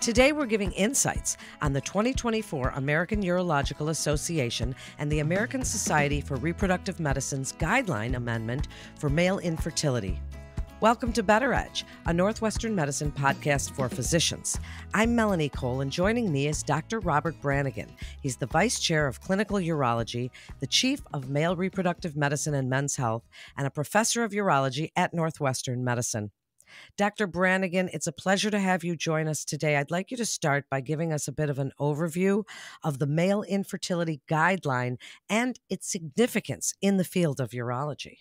Today, we're giving insights on the 2024 American Urological Association and the American Society for Reproductive Medicine's guideline amendment for male infertility. Welcome to Better Edge, a Northwestern Medicine podcast for physicians. I'm Melanie Cole, and joining me is Dr. Robert Brannigan. He's the Vice Chair of Clinical Urology, the Chief of Male Reproductive Medicine and Men's Health, and a Professor of Urology at Northwestern Medicine. Dr. Brannigan, it's a pleasure to have you join us today. I'd like you to start by giving us a bit of an overview of the male infertility guideline and its significance in the field of urology.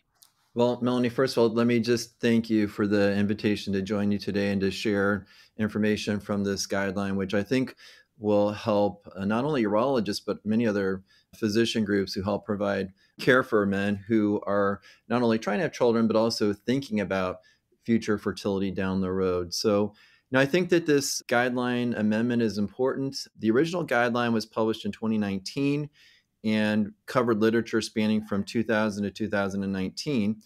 Well, Melanie, first of all, let me just thank you for the invitation to join you today and to share information from this guideline, which I think will help not only urologists, but many other physician groups who help provide care for men who are not only trying to have children, but also thinking about future fertility down the road. So now I think that this guideline amendment is important. The original guideline was published in 2019 and covered literature spanning from 2000 to 2019.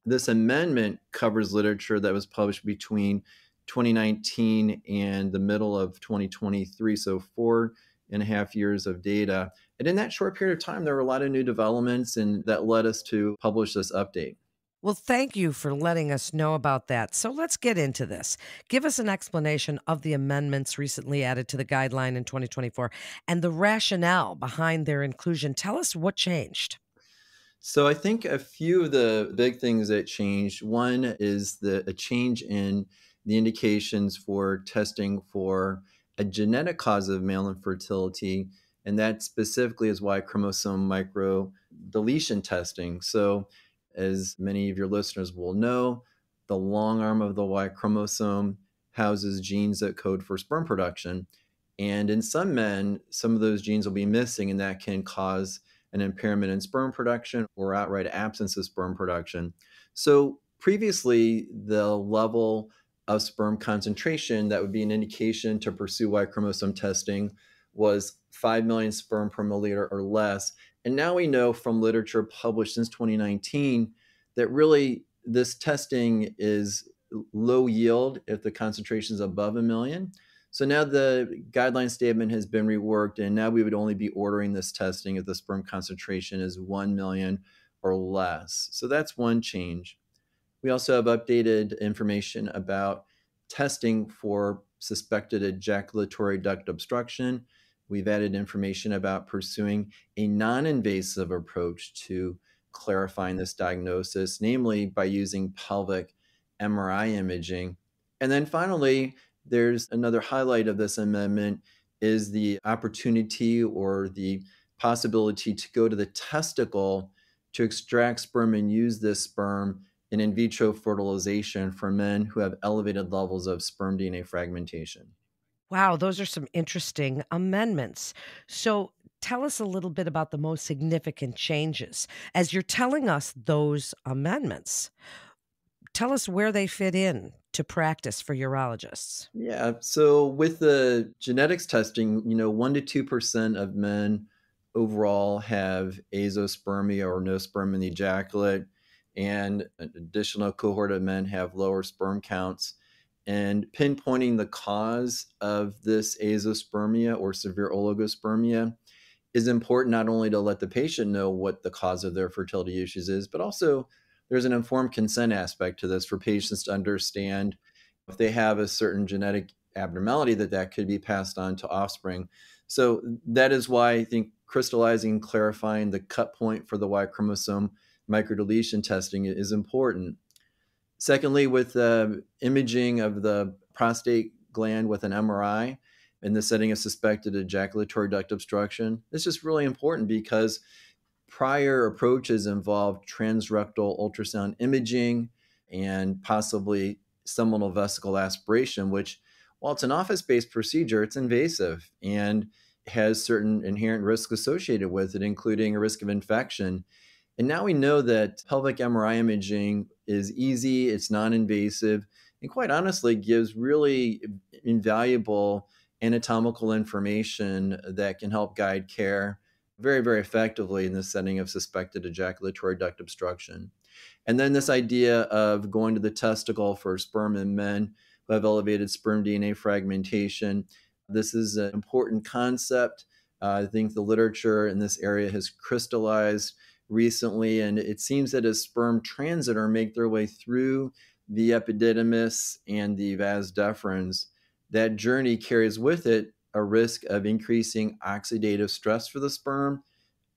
This amendment covers literature that was published between 2019 and the middle of 2023, so 4.5 years of data. And in that short period of time, there were a lot of new developments, and that led us to publish this update. Well, thank you for letting us know about that. So let's get into this. Give us an explanation of the amendments recently added to the guideline in 2024 and the rationale behind their inclusion. Tell us what changed. So I think a few of the big things that changed. One is a change in the indications for testing for a genetic cause of male infertility, and that specifically is Y chromosome microdeletion testing. So as many of your listeners will know, the long arm of the Y chromosome houses genes that code for sperm production. And in some men, some of those genes will be missing, and that can cause an impairment in sperm production or outright absence of sperm production. So previously, the level of sperm concentration that would be an indication to pursue Y chromosome testing was 5 million sperm per milliliter or less. And now we know from literature published since 2019 that really this testing is low yield if the concentration is above a million. So now the guideline statement has been reworked, and now we would only be ordering this testing if the sperm concentration is 1 million or less. So that's one change. We also have updated information about testing for suspected ejaculatory duct obstruction. We've added information about pursuing a non-invasive approach to clarifying this diagnosis, namely by using pelvic MRI imaging. And then finally, there's another highlight of this amendment is the opportunity or the possibility to go to the testicle to extract sperm and use this sperm in vitro fertilization for men who have elevated levels of sperm DNA fragmentation. Wow, those are some interesting amendments. So tell us a little bit about the most significant changes. As you're telling us those amendments, tell us where they fit in to practice for urologists. Yeah, so with the genetics testing, 1 to 2% of men overall have azoospermia or no sperm in the ejaculate, and an additional cohort of men have lower sperm counts. And pinpointing the cause of this azoospermia or severe oligospermia is important not only to let the patient know what the cause of their fertility issues is, but also there's an informed consent aspect to this for patients to understand if they have a certain genetic abnormality that could be passed on to offspring. So that is why I think crystallizing and clarifying the cut point for the Y chromosome microdeletion testing is important. Secondly, with imaging of the prostate gland with an MRI in the setting of suspected ejaculatory duct obstruction, it's just really important because prior approaches involved transrectal ultrasound imaging and possibly seminal vesicle aspiration, which, while it's an office-based procedure, it's invasive and has certain inherent risks associated with it, including a risk of infection. And now we know that pelvic MRI imaging is easy, it's non-invasive, and quite honestly gives really invaluable anatomical information that can help guide care very, very effectively in the setting of suspected ejaculatory duct obstruction. And then this idea of going to the testicle for sperm in men who have elevated sperm DNA fragmentation, This is an important concept. I think the literature in this area has crystallized recently, and it seems that as sperm transit or make their way through the epididymis and the vas deferens, that journey carries with it a risk of increasing oxidative stress for the sperm,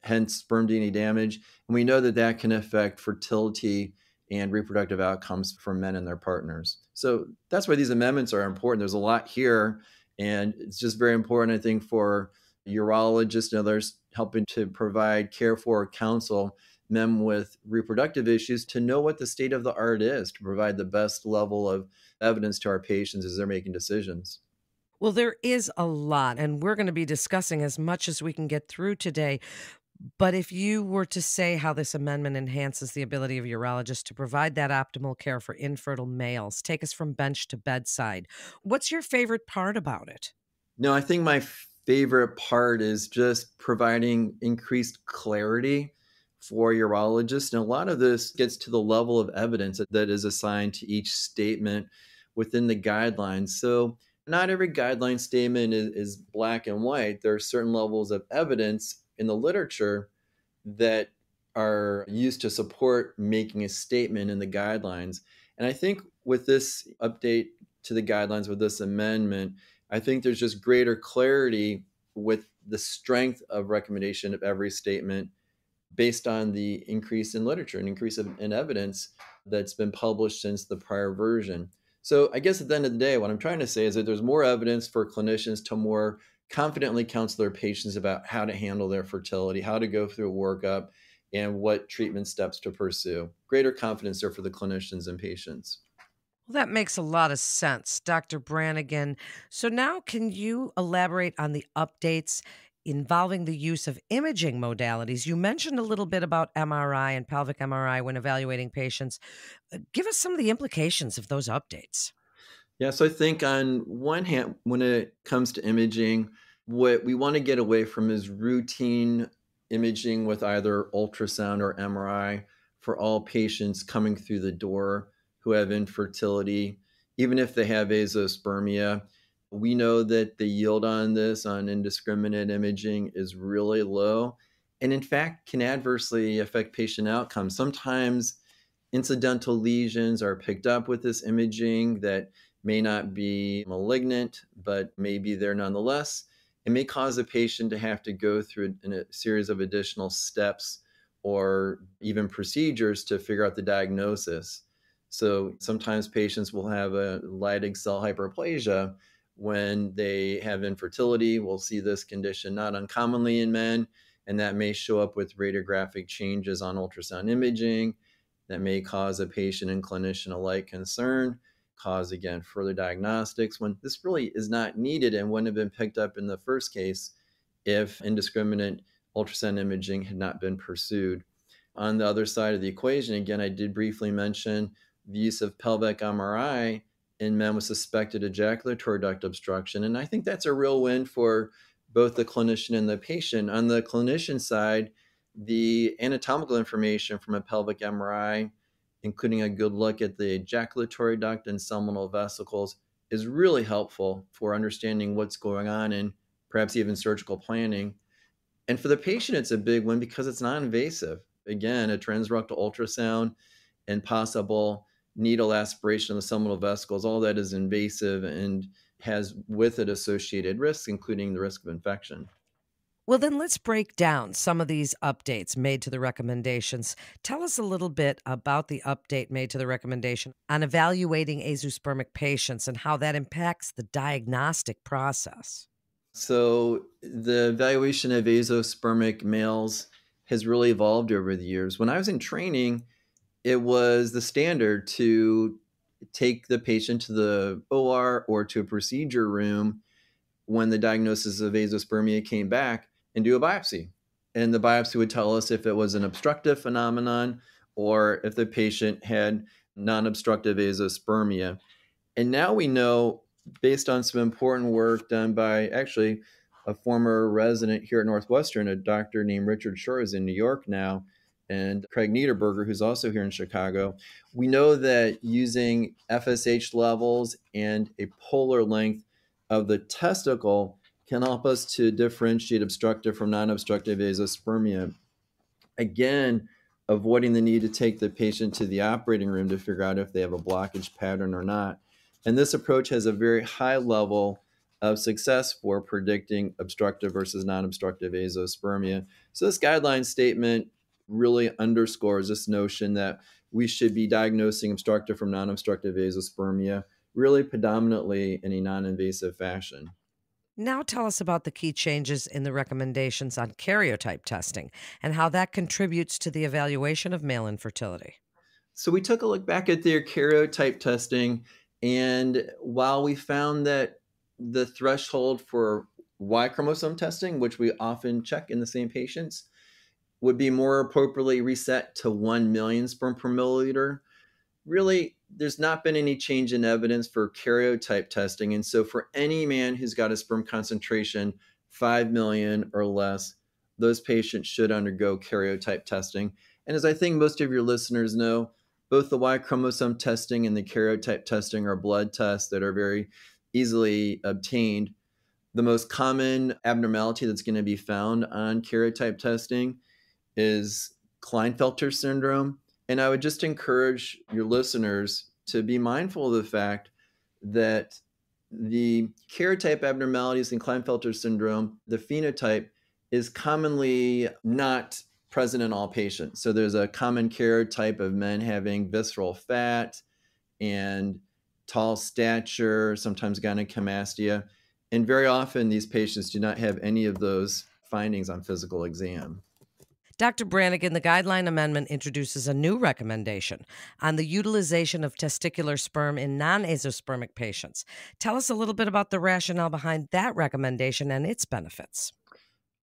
hence sperm DNA damage. And we know that that can affect fertility and reproductive outcomes for men and their partners. So that's why these amendments are important. There's a lot here, and it's just very important, I think, for urologists and others helping to provide care for, counsel men with reproductive issues to know what the state of the art is, to provide the best level of evidence to our patients as they're making decisions. Well, there is a lot, and we're going to be discussing as much as we can get through today. But if you were to say how this amendment enhances the ability of urologists to provide that optimal care for infertile males, take us from bench to bedside. What's your favorite part about it? No, I think my favorite part is just providing increased clarity for urologists. And a lot of this gets to the level of evidence that is assigned to each statement within the guidelines. So, not every guideline statement is black and white. There are certain levels of evidence in the literature that are used to support making a statement in the guidelines. And I think with this update to the guidelines, with this amendment, I think there's just greater clarity with the strength of recommendation of every statement based on the increase in literature and increase in evidence that's been published since the prior version. So I guess at the end of the day, what I'm trying to say is that there's more evidence for clinicians to more confidently counsel their patients about how to handle their fertility, how to go through a workup, and what treatment steps to pursue. Greater confidence there for the clinicians and patients. Well, that makes a lot of sense, Dr. Brannigan. So now can you elaborate on the updates involving the use of imaging modalities? You mentioned a little bit about MRI and pelvic MRI when evaluating patients. Give us some of the implications of those updates. Yeah, so I think on one hand, when it comes to imaging, what we want to get away from is routine imaging with either ultrasound or MRI for all patients coming through the door who have infertility, even if they have azoospermia. We know that the yield on this, on indiscriminate imaging, is really low, and in fact can adversely affect patient outcomes. Sometimes incidental lesions are picked up with this imaging that may not be malignant, but may be there nonetheless. It may cause a patient to have to go through a series of additional steps or even procedures to figure out the diagnosis. So sometimes patients will have a Leydig cell hyperplasia when they have infertility. We'll see this condition not uncommonly in men, and that may show up with radiographic changes on ultrasound imaging that may cause a patient and clinician alike concern, cause again further diagnostics when this really is not needed and wouldn't have been picked up in the first case if indiscriminate ultrasound imaging had not been pursued. On the other side of the equation, again, I did briefly mention the use of pelvic MRI in men with suspected ejaculatory duct obstruction. And I think that's a real win for both the clinician and the patient. On the clinician side, the anatomical information from a pelvic MRI, including a good look at the ejaculatory duct and seminal vesicles, is really helpful for understanding what's going on and perhaps even surgical planning. And for the patient, it's a big win because it's non-invasive. Again, a transrectal ultrasound and possible needle aspiration of the seminal vesicles, all that is invasive and has with it associated risks, including the risk of infection. Well, then let's break down some of these updates made to the recommendations. Tell us a little bit about the update made to the recommendation on evaluating azoospermic patients and how that impacts the diagnostic process. So, the evaluation of azoospermic males has really evolved over the years. When I was in training, it was the standard to take the patient to the OR or to a procedure room when the diagnosis of azoospermia came back and do a biopsy. And the biopsy would tell us if it was an obstructive phenomenon or if the patient had non obstructive azoospermia. And now we know, based on some important work done by actually a former resident here at Northwestern, a doctor named Richard Shore is in New York now, and Craig Niederberger, who's also here in Chicago, we know that using FSH levels and a polar length of the testicle can help us to differentiate obstructive from non-obstructive azoospermia. Again, avoiding the need to take the patient to the operating room to figure out if they have a blockage pattern or not. And this approach has a very high level of success for predicting obstructive versus non-obstructive azoospermia. So this guideline statement really underscores this notion that we should be diagnosing obstructive from non-obstructive azoospermia really predominantly in a non-invasive fashion. Now tell us about the key changes in the recommendations on karyotype testing and how that contributes to the evaluation of male infertility. So we took a look back at their karyotype testing, and while we found that the threshold for Y chromosome testing, which we often check in the same patients, would be more appropriately reset to 1 million sperm per milliliter, really, there's not been any change in evidence for karyotype testing. And so, for any man who's got a sperm concentration 5 million or less, those patients should undergo karyotype testing. And as I think most of your listeners know, both the Y chromosome testing and the karyotype testing are blood tests that are very easily obtained. The most common abnormality that's going to be found on karyotype testing is Klinefelter syndrome. And I would just encourage your listeners to be mindful of the fact that the karyotype abnormalities in Klinefelter syndrome, the phenotype, is commonly not present in all patients. So there's a common karyotype of men having visceral fat and tall stature, sometimes gynecomastia. And very often these patients do not have any of those findings on physical exam. Dr. Brannigan, the guideline amendment introduces a new recommendation on the utilization of testicular sperm in non azospermic patients. Tell us a little bit about the rationale behind that recommendation and its benefits.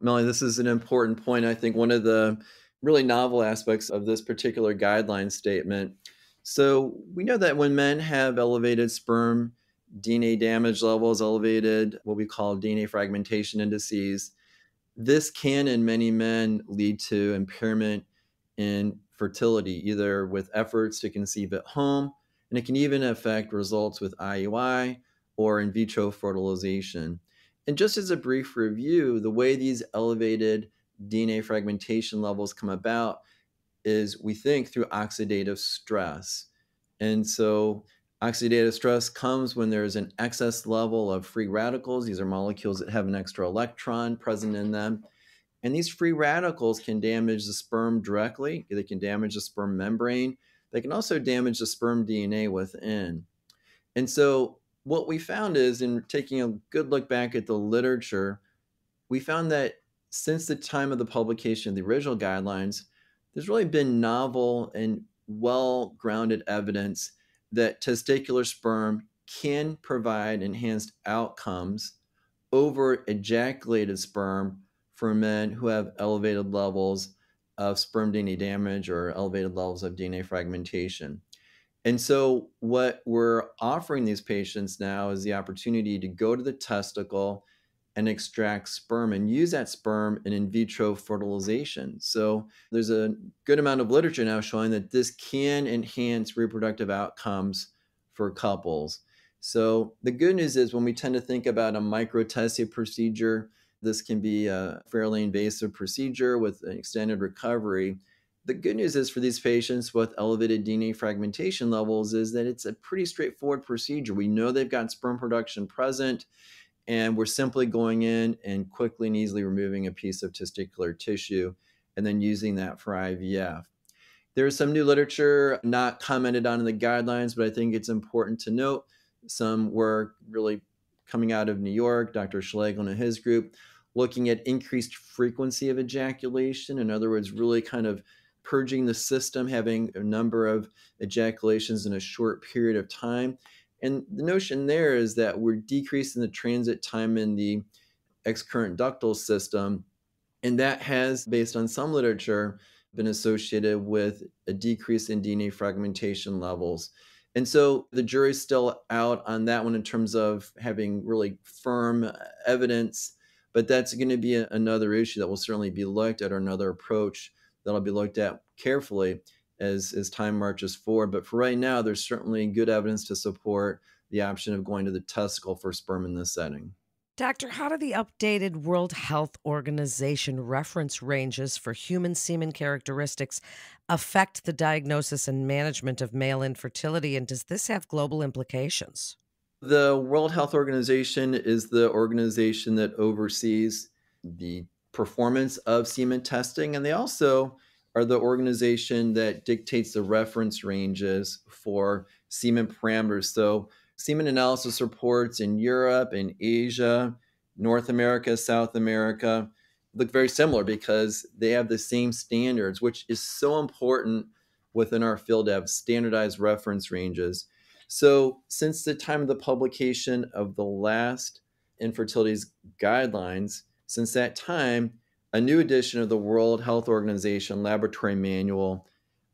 Melanie, this is an important point. I think one of the really novel aspects of this particular guideline statement. So, we know that when men have elevated sperm DNA damage levels, elevated what we call DNA fragmentation indices, this can, in many men, lead to impairment in fertility, either with efforts to conceive at home, and it can even affect results with IUI or in vitro fertilization. And just as a brief review, the way these elevated DNA fragmentation levels come about is, we think, through oxidative stress. And so oxidative stress comes when there's an excess level of free radicals. These are molecules that have an extra electron present in them. And these free radicals can damage the sperm directly. They can damage the sperm membrane. They can also damage the sperm DNA within. And so what we found is, in taking a good look back at the literature, we found that since the time of the publication of the original guidelines, there's really been novel and well-grounded evidence that testicular sperm can provide enhanced outcomes over ejaculated sperm for men who have elevated levels of sperm DNA damage or elevated levels of DNA fragmentation. And so, what we're offering these patients now is the opportunity to go to the testicle and extract sperm and use that sperm in vitro fertilization. So there's a good amount of literature now showing that this can enhance reproductive outcomes for couples. So the good news is, when we tend to think about a microtesting procedure, this can be a fairly invasive procedure with an extended recovery. The good news is, for these patients with elevated DNA fragmentation levels, is that it's a pretty straightforward procedure. We know they've got sperm production present, and we're simply going in and quickly and easily removing a piece of testicular tissue and then using that for IVF. There's some new literature not commented on in the guidelines, but I think it's important to note. Some work really coming out of New York, Dr. Schlegel and his group, looking at increased frequency of ejaculation. In other words, really kind of purging the system, having a number of ejaculations in a short period of time. And the notion there is that we're decreasing the transit time in the excurrent ductal system. And that has, based on some literature, been associated with a decrease in DNA fragmentation levels. And so the jury's still out on that one in terms of having really firm evidence, but that's going to be another issue that will certainly be looked at, or another approach that'll be looked at carefully as time marches forward. But for right now, there's certainly good evidence to support the option of going to the testicle for sperm in this setting. Doctor, how do the updated World Health Organization reference ranges for human semen characteristics affect the diagnosis and management of male infertility, and does this have global implications? The World Health Organization is the organization that oversees the performance of semen testing, and they also are the organization that dictates the reference ranges for semen parameters. So, semen analysis reports in Europe and Asia, North America, South America look very similar because they have the same standards, which is so important within our field to have standardized reference ranges. So, since the time of the publication of the last infertility guidelines, since that time, a new edition of the World Health Organization Laboratory Manual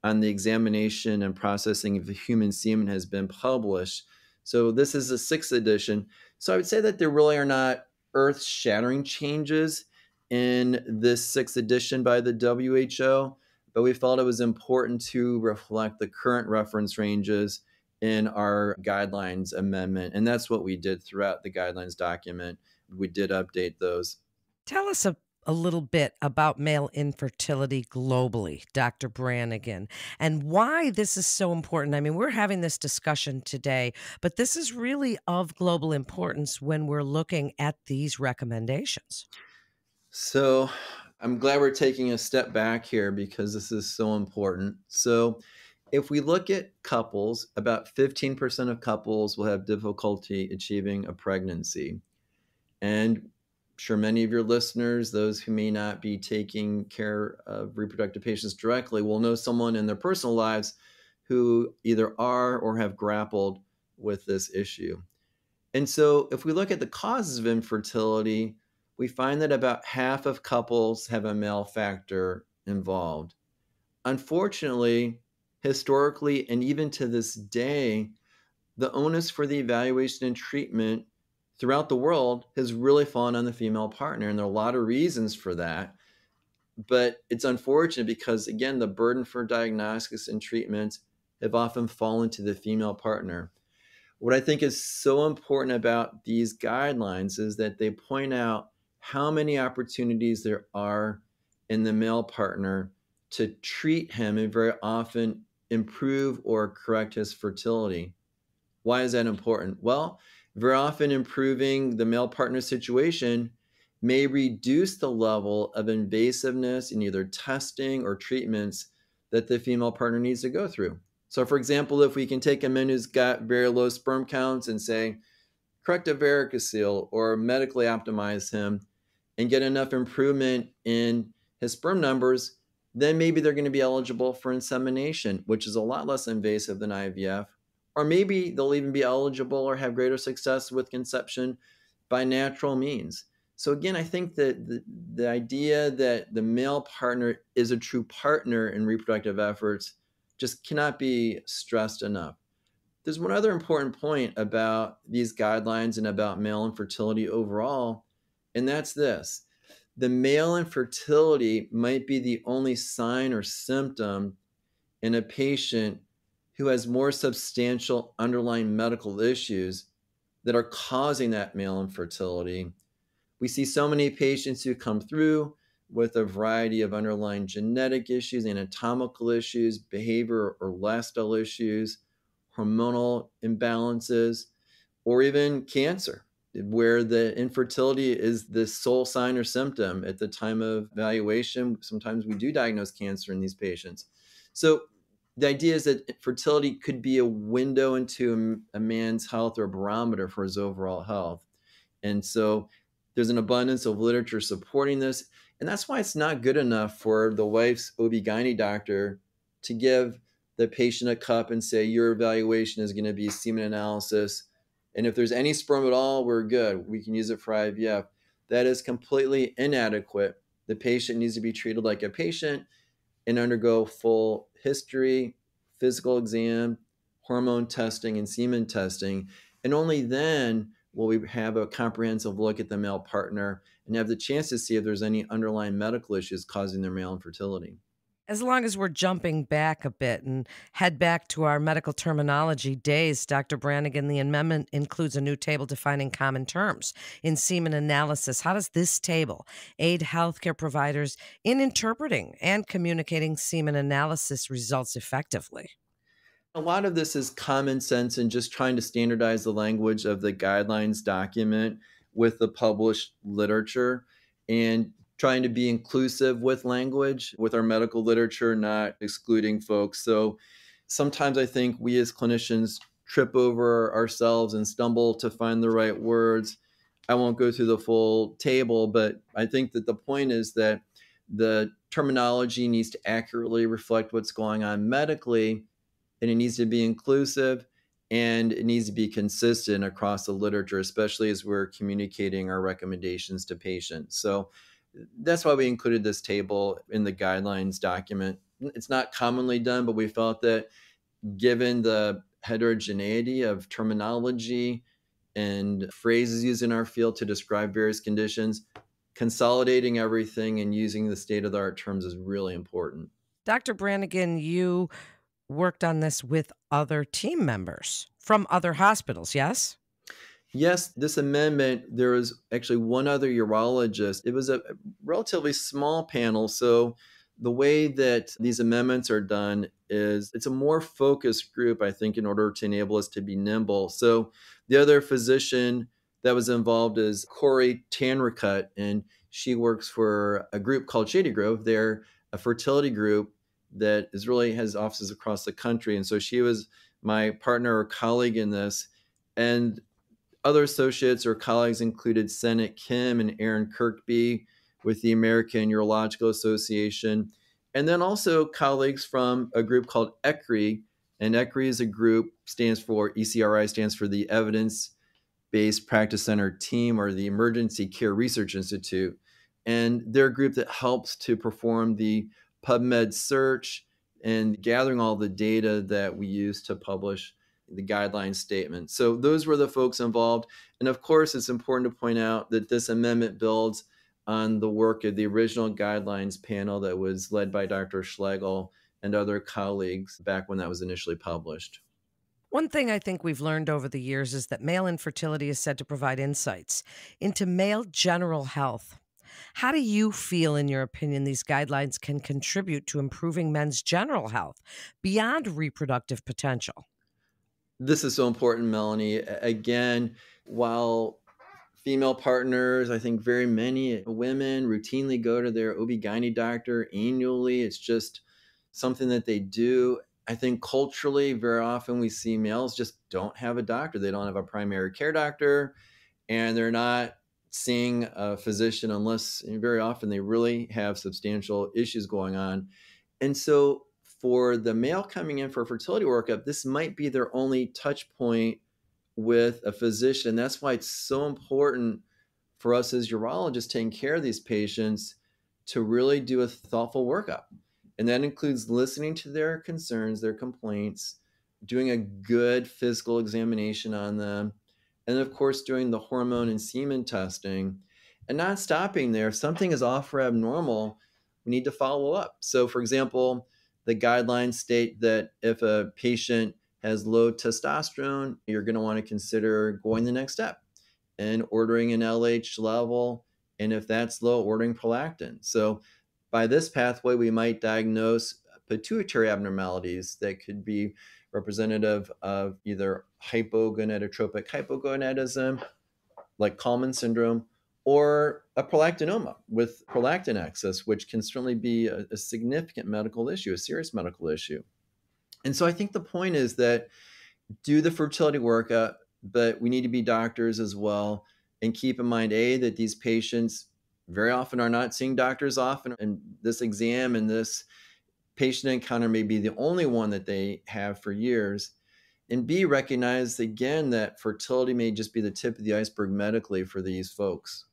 on the examination and processing of the human semen has been published. So, this is the sixth edition. So, I would say that there really are not earth shattering changes in this sixth edition by the WHO, but we felt it was important to reflect the current reference ranges in our guidelines amendment. And that's what we did throughout the guidelines document. We did update those. Tell us a little bit about male infertility globally, Dr. Brannigan, and why this is so important. I mean, we're having this discussion today, but this is really of global importance when we're looking at these recommendations. So I'm glad we're taking a step back here because this is so important. So if we look at couples, about 15% of couples will have difficulty achieving a pregnancy. And I'm sure many of your listeners, those who may not be taking care of reproductive patients directly, will know someone in their personal lives who either are or have grappled with this issue. And so, if we look at the causes of infertility, we find that about half of couples have a male factor involved. Unfortunately, historically, and even to this day, the onus for the evaluation and treatment throughout the world has really fallen on the female partner. And there are a lot of reasons for that. But it's unfortunate because, again, the burden for diagnostics and treatment have often fallen to the female partner. What I think is so important about these guidelines is that they point out how many opportunities there are in the male partner to treat him and very often improve or correct his fertility. Why is that important? Well, very often improving the male partner situation may reduce the level of invasiveness in either testing or treatments that the female partner needs to go through. So, for example, if we can take a man who's got very low sperm counts and say, correct a varicocele or medically optimize him and get enough improvement in his sperm numbers, then maybe they're going to be eligible for insemination, which is a lot less invasive than IVF. Or maybe they'll even be eligible or have greater success with conception by natural means. So again, I think that the idea that the male partner is a true partner in reproductive efforts just cannot be stressed enough. There's one other important point about these guidelines and about male infertility overall, and that's this. The male infertility might be the only sign or symptom in a patient who has more substantial underlying medical issues that are causing that male infertility. We see so many patients who come through with a variety of underlying genetic issues, anatomical issues, behavior or lifestyle issues, hormonal imbalances, or even cancer, where the infertility is the sole sign or symptom at the time of evaluation. Sometimes we do diagnose cancer in these patients. So the idea is that fertility could be a window into a man's health or a barometer for his overall health. And so there's an abundance of literature supporting this. And that's why it's not good enough for the wife's OB-GYN doctor to give the patient a cup and say, your evaluation is going to be semen analysis. And if there's any sperm at all, we're good. We can use it for IVF. That is completely inadequate. The patient needs to be treated like a patient and undergo full history, physical exam, hormone testing, and semen testing. And only then will we have a comprehensive look at the male partner and have the chance to see if there's any underlying medical issues causing their male infertility. As long as we're jumping back a bit and head back to our medical terminology days, Dr. Brannigan, the amendment includes a new table defining common terms in semen analysis. How does this table aid healthcare providers in interpreting and communicating semen analysis results effectively? A lot of this is common sense and just trying to standardize the language of the guidelines document with the published literature and trying to be inclusive with language with our medical literature, not excluding folks. So sometimes I think we as clinicians trip over ourselves and stumble to find the right words. I won't go through the full table, but I think that the point is that the terminology needs to accurately reflect what's going on medically, and it needs to be inclusive, and it needs to be consistent across the literature, especially as we're communicating our recommendations to patients. So that's why we included this table in the guidelines document. It's not commonly done, but we felt that given the heterogeneity of terminology and phrases used in our field to describe various conditions, consolidating everything and using the state of the art terms is really important. Dr. Brannigan, you worked on this with other team members from other hospitals, yes? Yes, this amendment, there was actually one other urologist. It was a relatively small panel. So the way that these amendments are done is it's a more focused group, I think, in order to enable us to be nimble. So the other physician that was involved is Corey Tanricut, and she works for a group called Shady Grove. They're a fertility group that is really has offices across the country. And so she was my partner or colleague in this. And other associates or colleagues included Senate Kim and Aaron Kirkby with the American Urological Association, and then also colleagues from a group called ECRI. And ECRI is a group, stands for ECRI, stands for the Evidence Based Practice Center Team or the Emergency Care Research Institute. And they're a group that helps to perform the PubMed search and gathering all the data that we use to publish the guideline statement. So those were the folks involved. And of course, it's important to point out that this amendment builds on the work of the original guidelines panel that was led by Dr. Schlegel and other colleagues back when that was initially published. One thing I think we've learned over the years is that male infertility is said to provide insights into male general health. How do you feel, in your opinion, these guidelines can contribute to improving men's general health beyond reproductive potential? This is so important, Melanie. Again, while female partners, I think very many women routinely go to their OB/GYN doctor annually. It's just something that they do. I think culturally, very often we see males just don't have a doctor. They don't have a primary care doctor, and they're not seeing a physician unless very often they really have substantial issues going on. And so for the male coming in for a fertility workup, this might be their only touch point with a physician. That's why it's so important for us as urologists taking care of these patients to really do a thoughtful workup. And that includes listening to their concerns, their complaints, doing a good physical examination on them, and of course, doing the hormone and semen testing and not stopping there. If something is off or abnormal, we need to follow up. So, for example, the guidelines state that if a patient has low testosterone, you're going to want to consider going the next step and ordering an LH level. And if that's low, ordering prolactin. So by this pathway, we might diagnose pituitary abnormalities that could be representative of either hypogonadotropic hypogonadism, like Kallman syndrome, or a prolactinoma with prolactin excess, which can certainly be a significant medical issue, a serious medical issue. And so I think the point is that do the fertility workup, but we need to be doctors as well and keep in mind, A, that these patients very often are not seeing doctors often, and this exam and this patient encounter may be the only one that they have for years. And B, recognize again that fertility may just be the tip of the iceberg medically for these folks.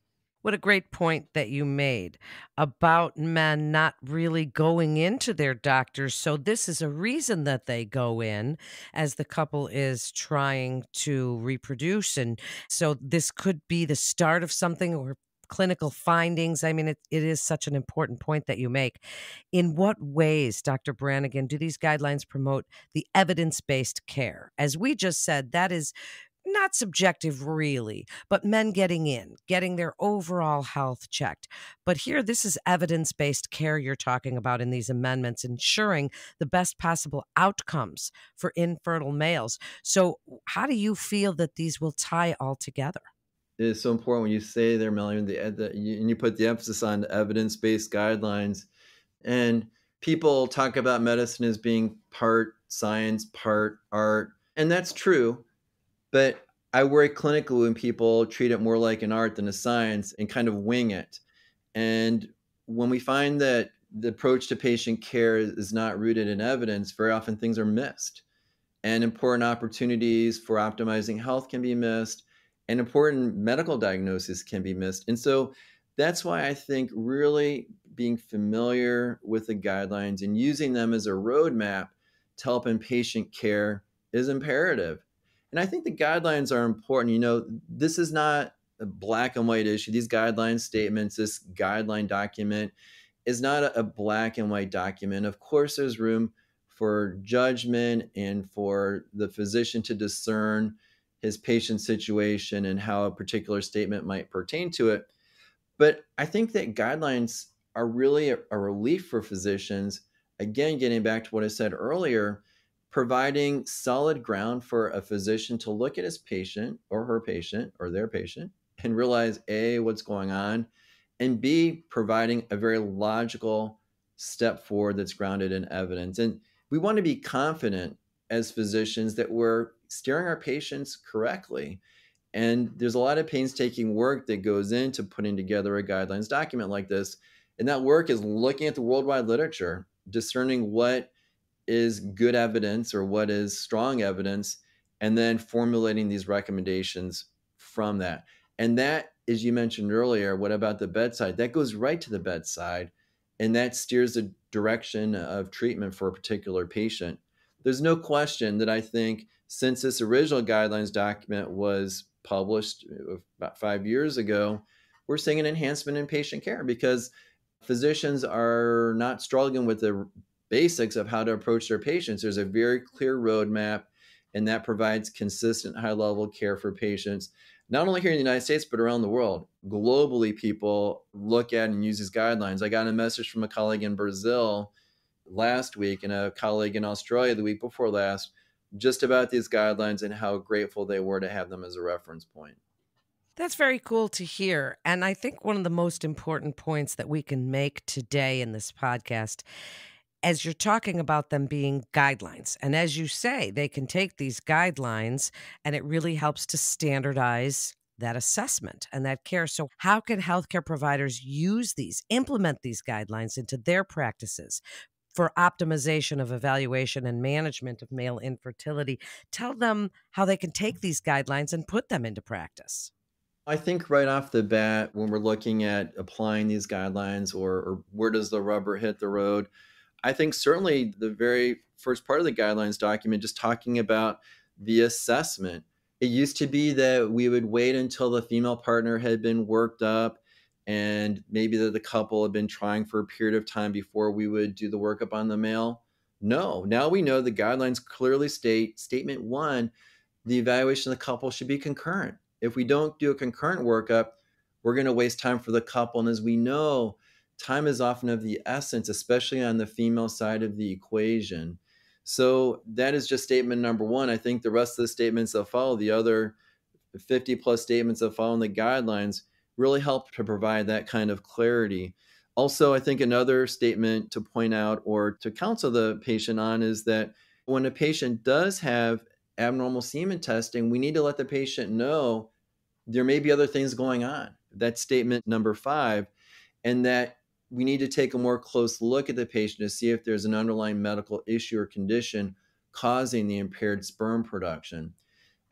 What a great point that you made about men not really going into their doctors. So, this is a reason that they go in as the couple is trying to reproduce. And so, this could be the start of something or clinical findings. I mean, it is such an important point that you make. In what ways, Dr. Brannigan, do these guidelines promote the evidence based care? As we just said, that is not subjective really, but men getting in, getting their overall health checked. But here, this is evidence based care you're talking about in these amendments, ensuring the best possible outcomes for infertile males. So, how do you feel that these will tie all together? It is so important when you say there, Melanie, and you put the emphasis on evidence-based guidelines. And people talk about medicine as being part science, part art, and that's true. But I worry clinically when people treat it more like an art than a science and kind of wing it. And when we find that the approach to patient care is not rooted in evidence, very often things are missed. And important opportunities for optimizing health can be missed, and important medical diagnoses can be missed. And so that's why I think really being familiar with the guidelines and using them as a roadmap to help in patient care is imperative. And I think the guidelines are important. This is not a black and white issue. These guideline statements, this guideline document is not a black and white document. Of course, there's room for judgment and for the physician to discern his patient situation and how a particular statement might pertain to it. But I think that guidelines are really a relief for physicians. Again, getting back to what I said earlier, providing solid ground for a physician to look at his patient or her patient or their patient and realize A, what's going on, and B, providing a very logical step forward that's grounded in evidence. And we want to be confident as physicians that we're steering our patients correctly. And there's a lot of painstaking work that goes into putting together a guidelines document like this. And that work is looking at the worldwide literature, discerning what is good evidence or what is strong evidence, and then formulating these recommendations from that. And that, as you mentioned earlier, what about the bedside? That goes right to the bedside, and that steers the direction of treatment for a particular patient. There's no question that I think since this original guidelines document was published about 5 years ago, we're seeing an enhancement in patient care because physicians are not struggling with the basics of how to approach their patients. There's a very clear roadmap, and that provides consistent high level care for patients, not only here in the United States, but around the world. Globally, people look at and use these guidelines. I got a message from a colleague in Brazil last week and a colleague in Australia the week before last just about these guidelines and how grateful they were to have them as a reference point. That's very cool to hear. And I think one of the most important points that we can make today in this podcast, as you're talking about them being guidelines, and as you say, they can take these guidelines and it really helps to standardize that assessment and that care. So, how can healthcare providers use these, implement these guidelines into their practices for optimization of evaluation and management of male infertility? Tell them how they can take these guidelines and put them into practice. I think right off the bat, when we're looking at applying these guidelines or where does the rubber hit the road, I think certainly the very first part of the guidelines document, just talking about the assessment. It used to be that we would wait until the female partner had been worked up and maybe that the couple had been trying for a period of time before we would do the workup on the male. No, now we know the guidelines clearly state, statement one, the evaluation of the couple should be concurrent. If we don't do a concurrent workup, we're going to waste time for the couple. And as we know, time is often of the essence, especially on the female side of the equation. So that is just statement number one. I think the rest of the statements that follow, the other 50 plus statements that follow in the guidelines, really help to provide that kind of clarity. Also, I think another statement to point out or to counsel the patient on is that when a patient does have abnormal semen testing, we need to let the patient know there may be other things going on. That's statement number 5, and that we need to take a more close look at the patient to see if there's an underlying medical issue or condition causing the impaired sperm production.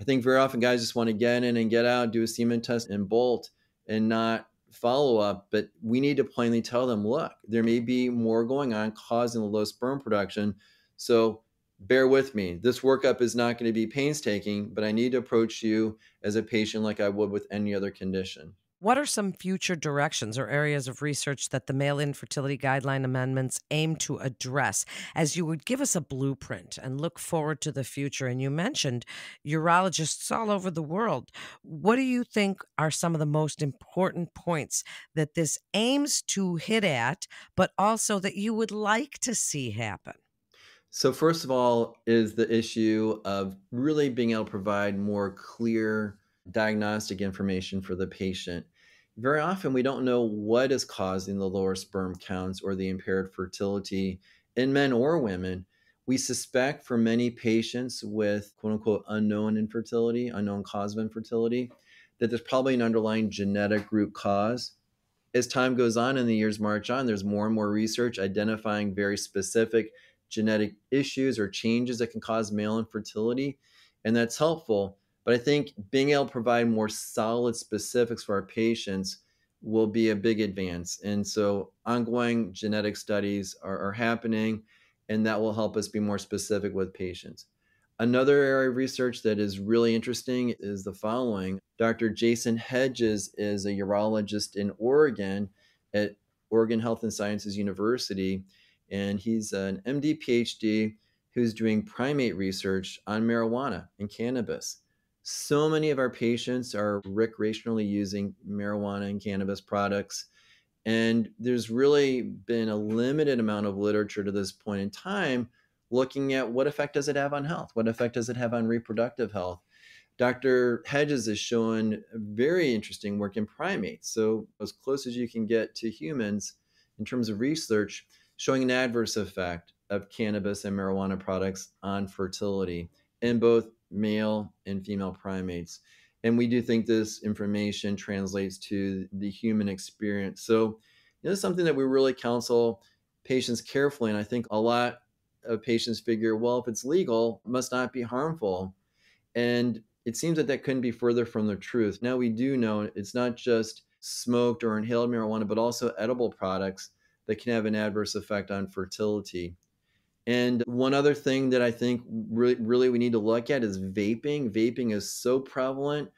I think very often guys just want to get in and get out, do a semen test and bolt and not follow up. But we need to plainly tell them, look, there may be more going on causing the low sperm production. So bear with me. This workup is not going to be painstaking, but I need to approach you as a patient like I would with any other condition. What are some future directions or areas of research that the male infertility guideline amendments aim to address? As you would give us a blueprint and look forward to the future, and you mentioned urologists all over the world. What do you think are some of the most important points that this aims to hit at, but also that you would like to see happen? So, first of all, is the issue of really being able to provide more clear diagnostic information for the patient. Very often, we don't know what is causing the lower sperm counts or the impaired fertility in men or women. We suspect for many patients with quote unquote unknown infertility, unknown cause of infertility, that there's probably an underlying genetic root cause. As time goes on and the years march on, there's more and more research identifying very specific genetic issues or changes that can cause male infertility, and that's helpful. But I think being able to provide more solid specifics for our patients will be a big advance. And so ongoing genetic studies are happening, and that will help us be more specific with patients. Another area of research that is really interesting is the following. Dr. Jason Hedges is a urologist in Oregon at Oregon Health and Sciences University, and he's an MD PhD who's doing primate research on marijuana and cannabis. So many of our patients are recreationally using marijuana and cannabis products, and there's really been a limited amount of literature to this point in time looking at what effect does it have on health? What effect does it have on reproductive health? Dr. Hedges is showing very interesting work in primates. So, as close as you can get to humans in terms of research, showing an adverse effect of cannabis and marijuana products on fertility in both male and female primates. And we do think this information translates to the human experience. So, this is something that we really counsel patients carefully. And I think a lot of patients figure, well, if it's legal, it must not be harmful. And it seems that that couldn't be further from the truth. Now we do know it's not just smoked or inhaled marijuana, but also edible products that can have an adverse effect on fertility. And one other thing that I think really we need to look at is vaping. Vaping is so prevalent,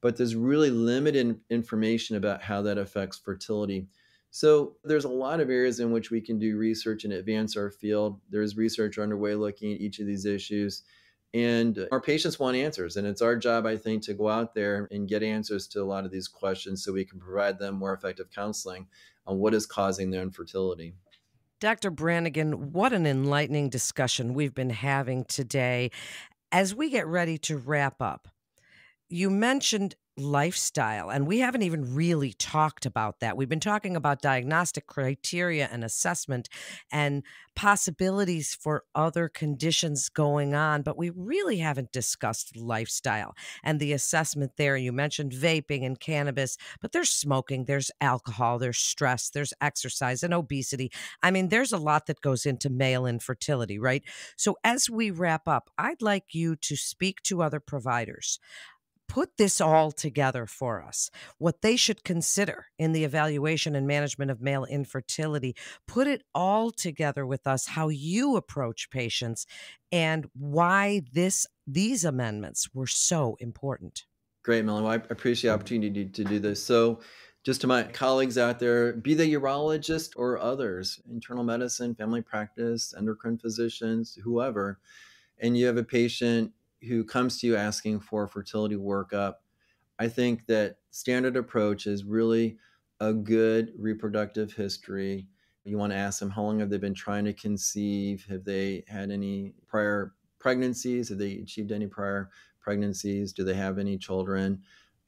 but there's really limited information about how that affects fertility. So there's a lot of areas in which we can do research and advance our field. There's research underway looking at each of these issues. And our patients want answers. And it's our job, I think, to go out there and get answers to a lot of these questions so we can provide them more effective counseling on what is causing their infertility. Dr. Brannigan, what an enlightening discussion we've been having today. As we get ready to wrap up, you mentioned lifestyle, and we haven't even really talked about that. We've been talking about diagnostic criteria and assessment and possibilities for other conditions going on, but we really haven't discussed lifestyle and the assessment there. You mentioned vaping and cannabis, but there's smoking, there's alcohol, there's stress, there's exercise and obesity. I mean, there's a lot that goes into male infertility, right? So as we wrap up, I'd like you to speak to other providers, put this all together for us, what they should consider in the evaluation and management of male infertility. Put it all together with us, how you approach patients and why these amendments were so important. Great, Melanie. Well, I appreciate the opportunity to do this. So, just to my colleagues out there, be they urologists or others, internal medicine, family practice, endocrine physicians, whoever, and you have a patient who comes to you asking for a fertility workup, I think that standard approach is really a good reproductive history. You want to ask them how long have they been trying to conceive? Have they had any prior pregnancies? Have they achieved any prior pregnancies? Do they have any children?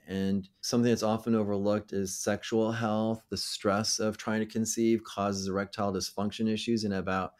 And something that's often overlooked is sexual health. The stress of trying to conceive causes erectile dysfunction issues in about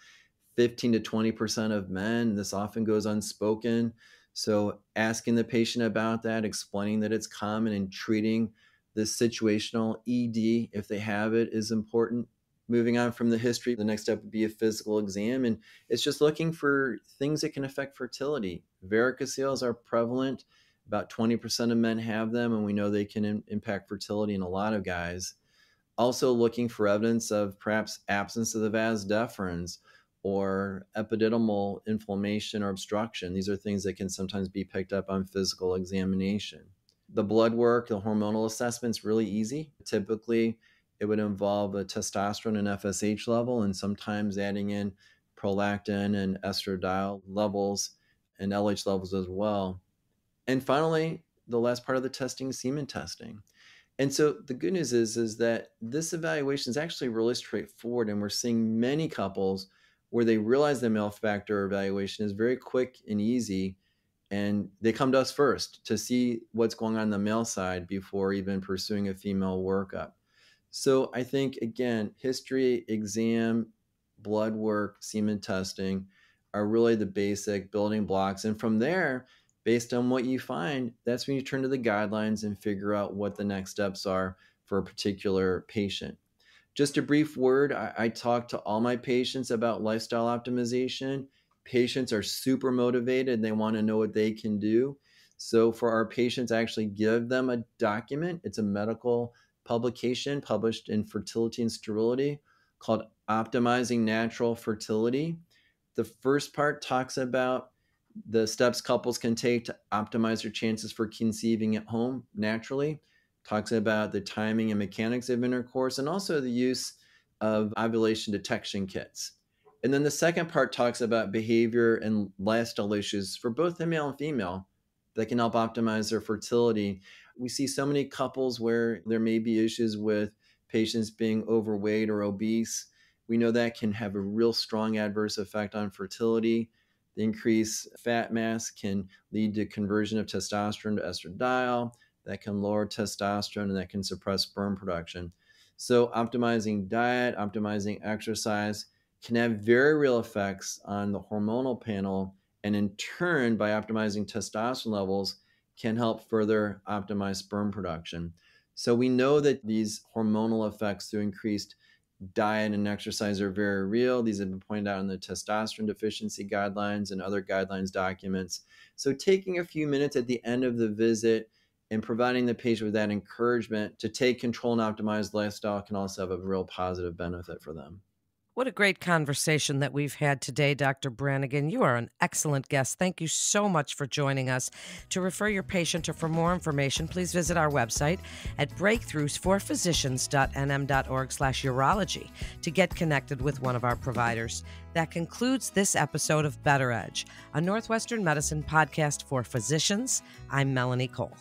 15 to 20% of men. This often goes unspoken. So, asking the patient about that, explaining that it's common, and treating this situational ED if they have it is important. Moving on from the history, the next step would be a physical exam. And it's just looking for things that can affect fertility. Varicocele are prevalent. About 20% of men have them, and we know they can impact fertility in a lot of guys. Also, looking for evidence of perhaps absence of the vas deferens or epididymal inflammation or obstruction. These are things that can sometimes be picked up on physical examination. The blood work, the hormonal assessment's really easy. Typically, it would involve a testosterone and FSH level, and sometimes adding in prolactin and estradiol levels and LH levels as well. And finally, the last part of the testing is semen testing. And so the good news is that this evaluation is actually really straightforward, and we're seeing many couples where they realize the male factor evaluation is very quick and easy, and they come to us first to see what's going on the male side before even pursuing a female workup. So I think, again, history, exam, blood work, semen testing are really the basic building blocks. And from there, based on what you find, that's when you turn to the guidelines and figure out what the next steps are for a particular patient. Just a brief word, I talk to all my patients about lifestyle optimization. Patients are super motivated. They want to know what they can do. So for our patients, I actually give them a document. It's a medical publication published in Fertility and Sterility called Optimizing Natural Fertility. The first part talks about the steps couples can take to optimize their chances for conceiving at home naturally, talks about the timing and mechanics of intercourse, and also the use of ovulation detection kits. And then the second part talks about behavior and lifestyle issues for both the male and female that can help optimize their fertility. We see so many couples where there may be issues with patients being overweight or obese. We know that can have a real strong adverse effect on fertility. The increased fat mass can lead to conversion of testosterone to estradiol. That can lower testosterone and that can suppress sperm production. So optimizing diet, optimizing exercise can have very real effects on the hormonal panel, and in turn, by optimizing testosterone levels, can help further optimize sperm production. So we know that these hormonal effects through increased diet and exercise are very real. These have been pointed out in the testosterone deficiency guidelines and other guidelines documents. So taking a few minutes at the end of the visit and providing the patient with that encouragement to take control and optimize lifestyle can also have a real positive benefit for them. What a great conversation that we've had today, Dr. Brannigan. You are an excellent guest. Thank you so much for joining us. To refer your patient or for more information, please visit our website at breakthroughsforphysicians.nm.org/urology to get connected with one of our providers. That concludes this episode of Better Edge, a Northwestern Medicine podcast for physicians. I'm Melanie Cole.